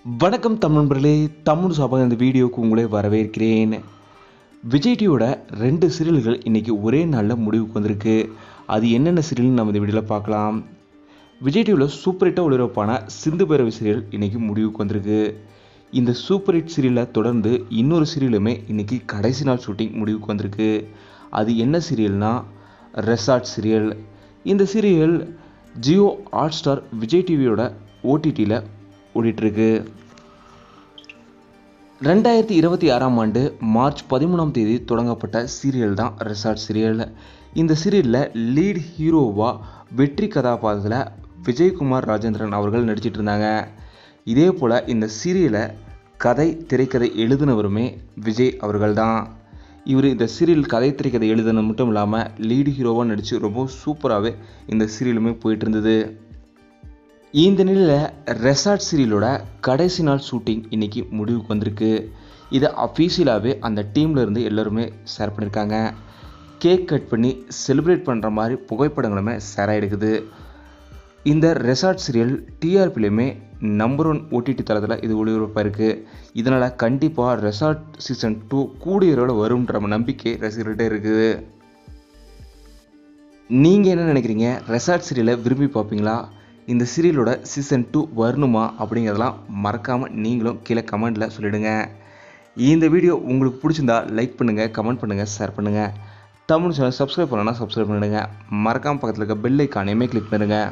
வணக்கம் தமிழ் நண்பர்களே, தமிழ் சாப்பாடு இந்த வீடியோவுக்கு உங்களை வரவேற்கிறேன். விஜய் டிவியோட 2 சீரியல்கள் இன்றைக்கி ஒரே நாளில் முடிவுக்கு வந்திருக்கு. அது என்னென்ன சீரியல்னு நம்ம இந்த வீடியோவில் பார்க்கலாம். விஜய் டிவியில் சூப்பர் ஹிட்டாக ஒளிபரப்பான சிந்து பைரவி சீரியல் இன்றைக்கி முடிவுக்கு வந்திருக்கு. இந்த சூப்பர் ஹிட் சீரியலை தொடர்ந்து இன்னொரு சீரியலுமே இன்றைக்கி கடைசி நாள் ஷூட்டிங் முடிவுக்கு வந்திருக்கு. அது என்ன சீரியல்னா ரெசார்ட் சீரியல். இந்த சீரியல் ஜியோ ஹாட்ஸ்டார் விஜய் டிவியோட ஓடிடியில் ஓடிட்டுருக்கு. 2026 மார்ச் 13 தொடங்கப்பட்ட சீரியல் தான் ரெசார்ட் சீரியல். இந்த சீரியலில் லீட் ஹீரோவாக வெற்றி கதாபாத்திரத்தில் விஜயகுமார் ராஜேந்திரன் அவர்கள் நடிச்சிட்டு இருந்தாங்க. இதே போல் இந்த சீரியலை திரைக்கதை எழுதினவருமே விஜய் அவர்கள் தான். இவர் இந்த சீரியல் திரைக்கதை எழுதினது மட்டும் இல்லாமல் லீட் ஹீரோவாக நடித்து ரொம்ப சூப்பராகவே இந்த சீரியலுமே போயிட்டு இருந்தது. இந்த நிலையில் ரெசார்ட் சீரியலோட கடைசி நாள் ஷூட்டிங் இன்றைக்கி முடிவுக்கு வந்திருக்கு. இதை அஃபீஷியலாகவே அந்த டீமில் இருந்து எல்லோருமே ஷேர் பண்ணியிருக்காங்க. கேக் கட் பண்ணி செலிப்ரேட் பண்ணுற மாதிரி புகைப்படங்களுமே ஷேர் ஆகிடுக்குது. இந்த ரெசார்ட் சீரியல் டிஆர்பிலையுமே நம்பர் 1 ஓடிடி தளத்தில் இது ஒளிபரப்பாக இருக்குது. இதனால் கண்டிப்பாக ரெசார்ட் சீசன் 2 கூடியரோட வரும்ன்ற நம்பிக்கை ரசிகர்கள்ட்ட இருக்குது. நீங்கள் என்ன நினைக்கிறீங்க? ரெசார்ட் சீரியலை விரும்பி பார்ப்பீங்களா? இந்த சீரியலோட சீசன் 2 வரணுமா அப்படிங்கிறதெல்லாம் மறக்காமல் நீங்களும் கீழே கமெண்ட்டில் சொல்லிவிடுங்க. இந்த வீடியோ உங்களுக்கு பிடிச்சிருந்தா லைக் பண்ணுங்கள், கமெண்ட் பண்ணுங்கள், ஷேர் பண்ணுங்கள். தமிழ் சேனல் சப்ஸ்கிரைப் பண்ணலன்னா சப்ஸ்கிரைப் பண்ணிடுங்க. மறக்காமல் பக்கத்தில் இருக்க பெல் ஐக்கானையுமே கிளிக் பண்ணுங்கள்.